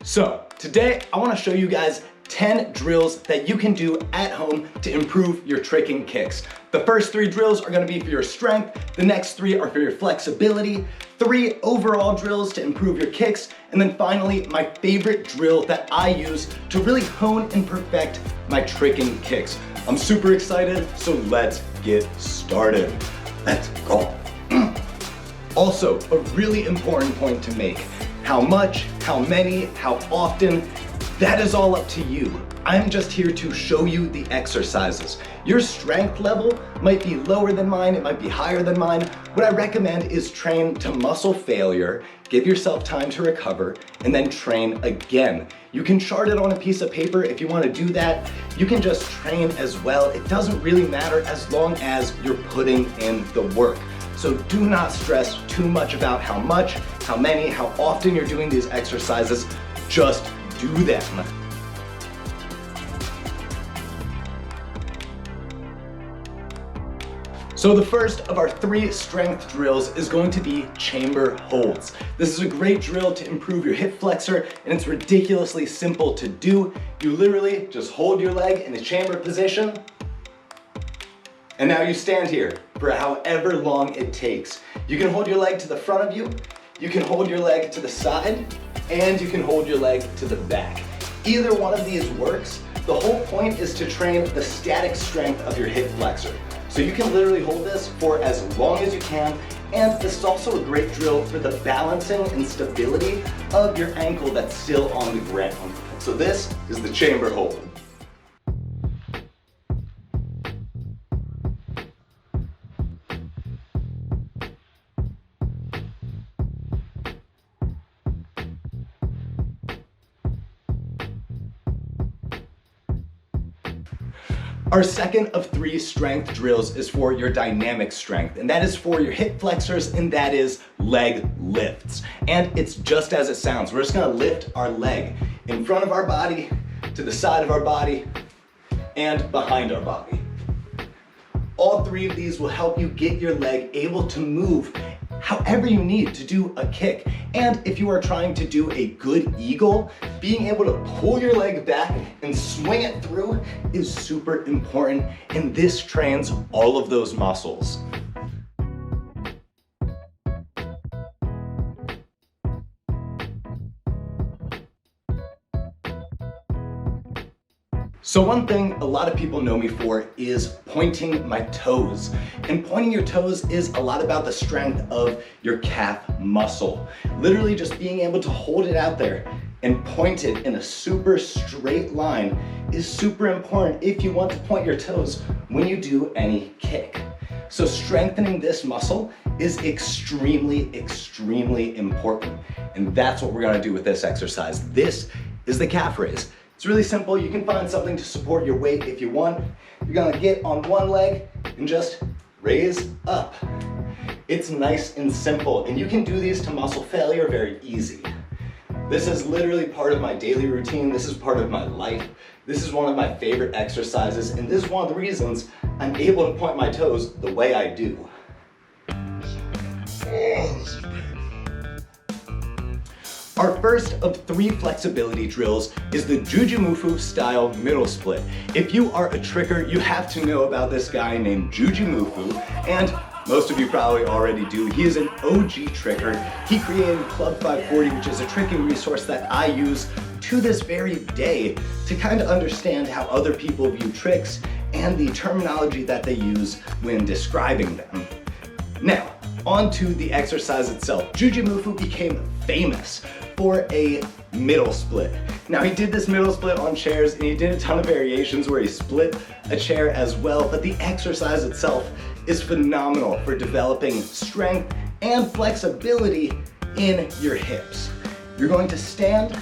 So today I want to show you guys 10 drills that you can do at home to improve your tricking kicks. The first 3 drills are going to be for your strength, the next 3 are for your flexibility, 3 overall drills to improve your kicks, and then finally my favorite drill that I use to really hone and perfect my tricking kicks. I'm super excited, so let's get started. Let's go. Also, a really important point to make. How much, how many, how often, that is all up to you. I'm just here to show you the exercises. Your strength level might be lower than mine, it might be higher than mine. What I recommend is train to muscle failure, give yourself time to recover, and then train again. You can chart it on a piece of paper if you want to do that. You can just train as well. It doesn't really matter as long as you're putting in the work. So do not stress too much about how much, how many, how often you're doing these exercises. Just do them. So the first of our 3 strength drills is going to be chamber holds. This is a great drill to improve your hip flexor, and it's ridiculously simple to do. You literally just hold your leg in the chamber position, and now you stand here for however long it takes. You can hold your leg to the front of you, you can hold your leg to the side, and you can hold your leg to the back. Either one of these works. The whole point is to train the static strength of your hip flexor. So you can literally hold this for as long as you can, and this is also a great drill for the balancing and stability of your ankle that's still on the ground. So this is the chamber hold. Our second of 3 strength drills is for your dynamic strength, and that is for your hip flexors, and that is leg lifts. And it's just as it sounds. We're just gonna lift our leg in front of our body, to the side of our body, and behind our body. All 3 of these will help you get your leg able to move however you need to do a kick. And if you are trying to do a good eagle, being able to pull your leg back and swing it through is super important, and this trains all of those muscles. So one thing a lot of people know me for is pointing my toes. And pointing your toes is a lot about the strength of your calf muscle. Literally just being able to hold it out there and point it in a super straight line is super important if you want to point your toes when you do any kick. So strengthening this muscle is extremely, extremely important. And that's what we're gonna do with this exercise. This is the calf raise. It's really simple. You can find something to support your weight if you want. You're gonna get on one leg and just raise up. It's nice and simple, and you can do these to muscle failure very easy. This is literally part of my daily routine. This is part of my life. This is one of my favorite exercises, and this is one of the reasons I'm able to point my toes the way I do. Our first of 3 flexibility drills is the Jujimufu style middle split. If you are a tricker, you have to know about this guy named Jujimufu, and most of you probably already do. He is an OG tricker. He created Club 540, which is a tricking resource that I use to this very day to kind of understand how other people view tricks and the terminology that they use when describing them. Now, on to the exercise itself. Jujimufu became famous for a middle split. Now he did this middle split on chairs, and he did a ton of variations where he split a chair as well, but the exercise itself is phenomenal for developing strength and flexibility in your hips. You're going to stand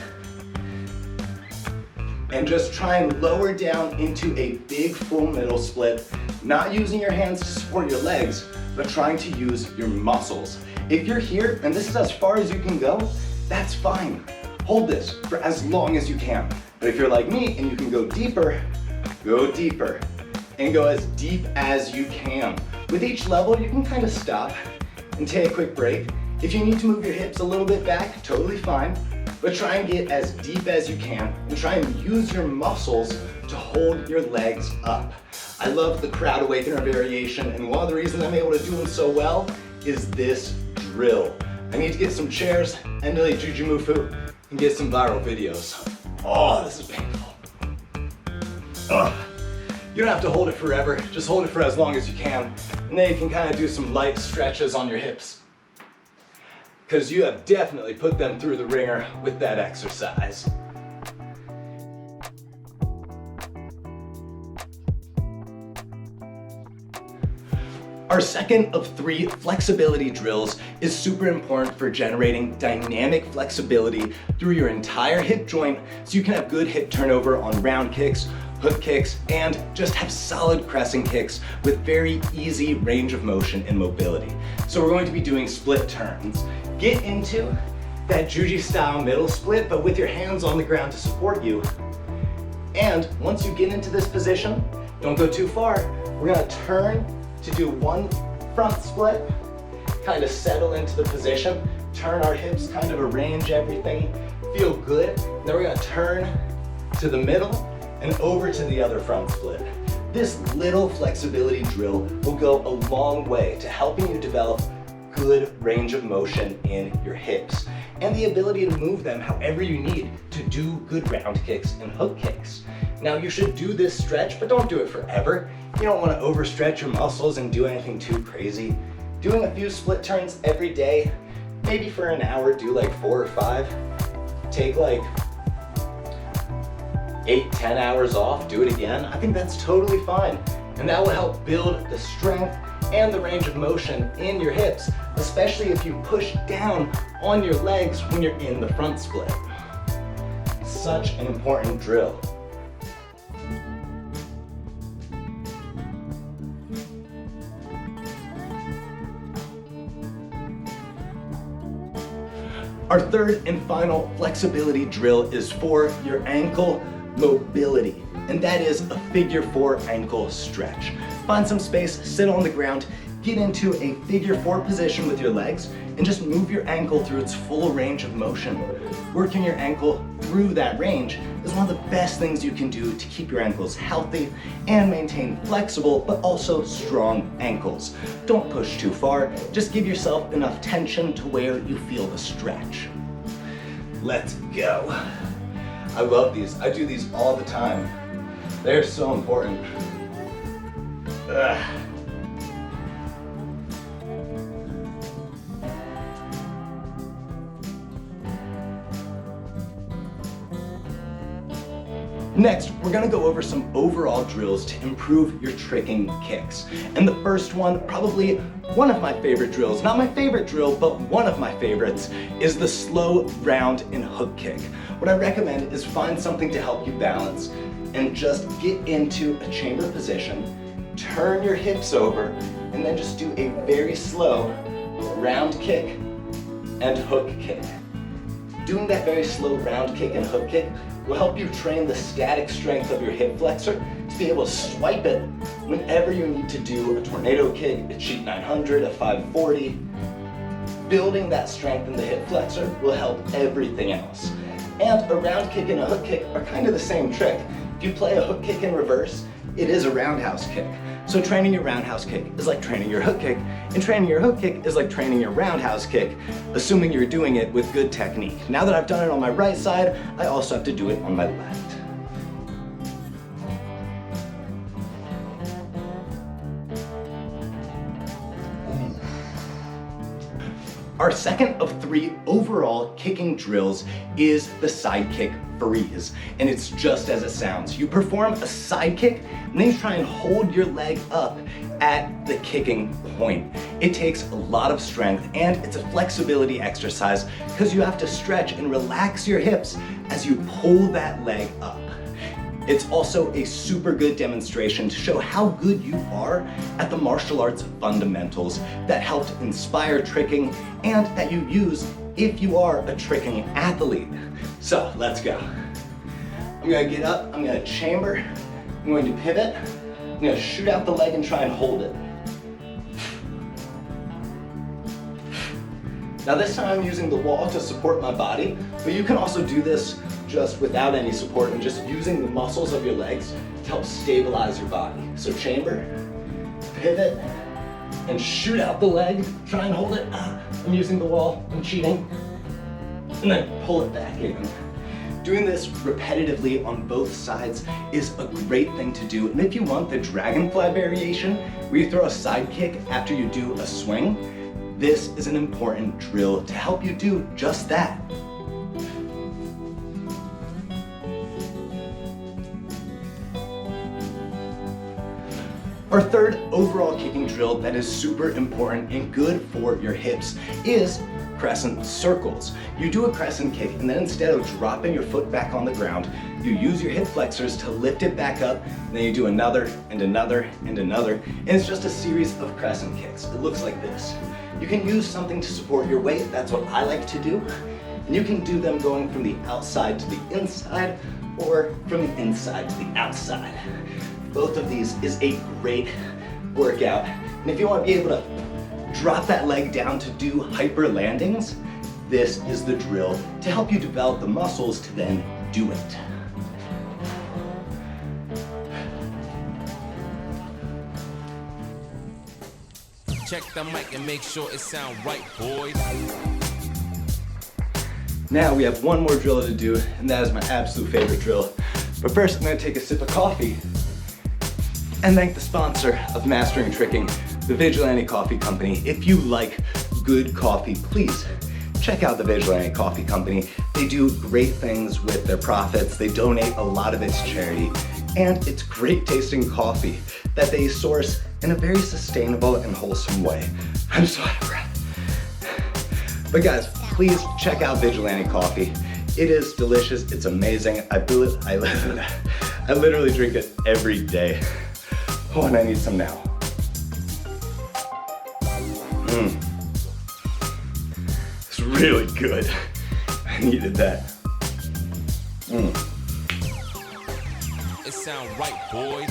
and just try and lower down into a big full middle split, not using your hands to support your legs, but trying to use your muscles. If you're here and this is as far as you can go, that's fine. Hold this for as long as you can. But if you're like me and you can go deeper, and go as deep as you can. With each level, you can kind of stop and take a quick break. If you need to move your hips a little bit back, totally fine. but try and get as deep as you can and try and use your muscles to hold your legs up. I love the crowd awakener variation, and one of the reasons I'm able to do them so well is this drill. I need to get some chairs, emulate Jujimufu, and get some viral videos. Oh, this is painful. Ugh. You don't have to hold it forever, just hold it for as long as you can, and then you can kind of do some light stretches on your hips. Because you have definitely put them through the ringer with that exercise. Our second of 3 flexibility drills is super important for generating dynamic flexibility through your entire hip joint so you can have good hip turnover on round kicks, hook kicks, and just have solid crescent kicks with very easy range of motion and mobility. So we're going to be doing split turns. Get into that Juji style middle split, but with your hands on the ground to support you. And once you get into this position, don't go too far, we're gonna turn to do one front split, kind of settle into the position, turn our hips, kind of arrange everything, feel good. Then we're gonna turn to the middle and over to the other front split. This little flexibility drill will go a long way to helping you develop good range of motion in your hips and the ability to move them however you need to do good round kicks and hook kicks. Now you should do this stretch, but don't do it forever. You don't want to overstretch your muscles and do anything too crazy. Doing a few split turns every day, maybe for an hour, do like 4 or 5. Take like 8-10 hours off, do it again. I think that's totally fine. And that will help build the strength and the range of motion in your hips, especially if you push down on your legs when you're in the front split. Such an important drill. Our third and final flexibility drill is for your ankle mobility, and that is a figure 4 ankle stretch. Find some space, sit on the ground, get into a figure 4 position with your legs, and just move your ankle through its full range of motion. Working your ankle through that range is one of the best things you can do to keep your ankles healthy and maintain flexible but also strong ankles. Don't push too far, just give yourself enough tension to where you feel the stretch. Let's go. I love these. I do these all the time. They're so important. Ugh. Next, we're gonna go over some overall drills to improve your tricking kicks. And the first one, probably one of my favorite drills, not my favorite drill, but one of my favorites, is the slow round and hook kick. What I recommend is find something to help you balance and just get into a chamber position, turn your hips over, and then just do a very slow round kick and hook kick. Doing that very slow round kick and hook kick will help you train the static strength of your hip flexor to be able to swipe it whenever you need to do a tornado kick, a cheat 900, a 540. Building that strength in the hip flexor will help everything else. And a round kick and a hook kick are kind of the same trick. If you play a hook kick in reverse, it is a roundhouse kick. So training your roundhouse kick is like training your hook kick, and training your hook kick is like training your roundhouse kick, assuming you're doing it with good technique. Now that I've done it on my right side, I also have to do it on my left. Our second of 3 overall kicking drills is the side kick freeze, and it's just as it sounds. You perform a side kick and then you try and hold your leg up at the kicking point. It takes a lot of strength and it's a flexibility exercise because you have to stretch and relax your hips as you pull that leg up. It's also a super good demonstration to show how good you are at the martial arts fundamentals that helped inspire tricking and that you use if you are a tricking athlete. So let's go. I'm gonna get up, I'm gonna chamber, I'm going to pivot, I'm gonna shoot out the leg and try and hold it. Now this time I'm using the wall to support my body, but you can also do this just without any support and just using the muscles of your legs to help stabilize your body. So chamber, pivot, and shoot out the leg. Try and hold it. I'm using the wall, I'm cheating. And then pull it back in. Doing this repetitively on both sides is a great thing to do. And if you want the dragonfly variation, where you throw a side kick after you do a swing, this is an important drill to help you do just that. Our third overall kicking drill that is super important and good for your hips is crescent circles. You do a crescent kick and then instead of dropping your foot back on the ground, you use your hip flexors to lift it back up, and then you do another and another and another, and it's just a series of crescent kicks. It looks like this. You can use something to support your weight, that's what I like to do, and you can do them going from the outside to the inside or from the inside to the outside. Both of these is a great workout, and if you want to be able to drop that leg down to do hyper landings, this is the drill to help you develop the muscles to then do it. Check the mic and make sure it sound right, boys. Now we have one more drill to do, and that is my absolute favorite drill. But first I'm going to take a sip of coffee and thank the sponsor of Mastering Tricking, the Vigilante Coffee Company. If you like good coffee, please check out the Vigilante Coffee Company. They do great things with their profits. They donate a lot of it to charity, and it's great tasting coffee that they source in a very sustainable and wholesome way. I'm so out of breath. But guys, please check out Vigilante Coffee. It is delicious, it's amazing. I literally drink it every day. Oh, and I need some now. It's really good. I needed that. It sound right, boys.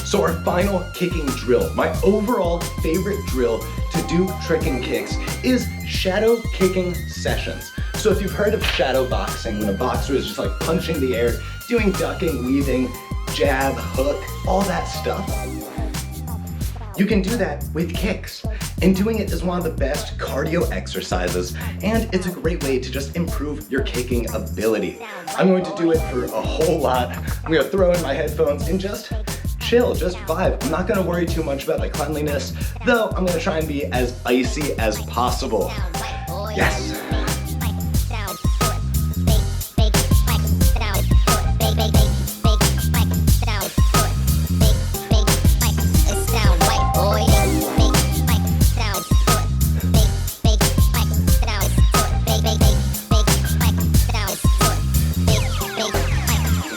So our final kicking drill, my overall favorite drill to do tricking kicks, is shadow kicking sessions. So if you've heard of shadow boxing, when a boxer is just like punching the air, doing ducking, weaving, jab, hook, all that stuff, you can do that with kicks. And doing it is one of the best cardio exercises, and it's a great way to just improve your kicking ability. I'm going to do it for a whole lot. I'm gonna throw in my headphones and just chill, just vibe. I'm not gonna worry too much about my cleanliness, though I'm gonna try and be as icy as possible. Yes.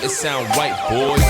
It sound right, boys.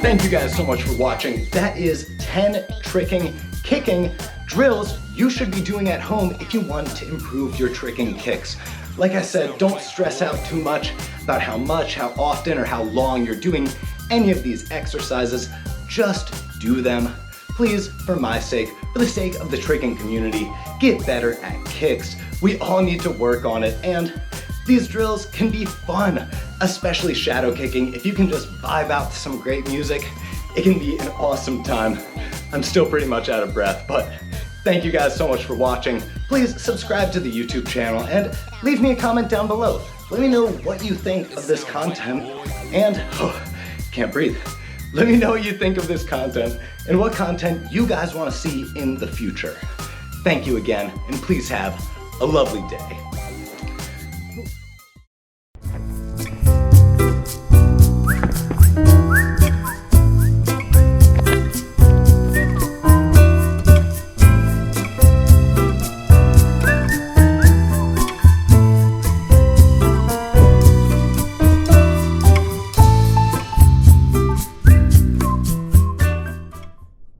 Thank you guys so much for watching. That is 10 tricking, kicking drills you should be doing at home if you want to improve your tricking kicks. Like I said, don't stress out too much about how much, how often, or how long you're doing any of these exercises. Just do them. Please, for my sake, for the sake of the tricking community, get better at kicks. We all need to work on it, and these drills can be fun, especially shadow kicking. If you can just vibe out to some great music, it can be an awesome time. I'm still pretty much out of breath, but thank you guys so much for watching. Please subscribe to the YouTube channel and leave me a comment down below. Let me know what you think of this content, and can't breathe. Let me know what you think of this content and what content you guys want to see in the future. Thank you again, and please have a lovely day.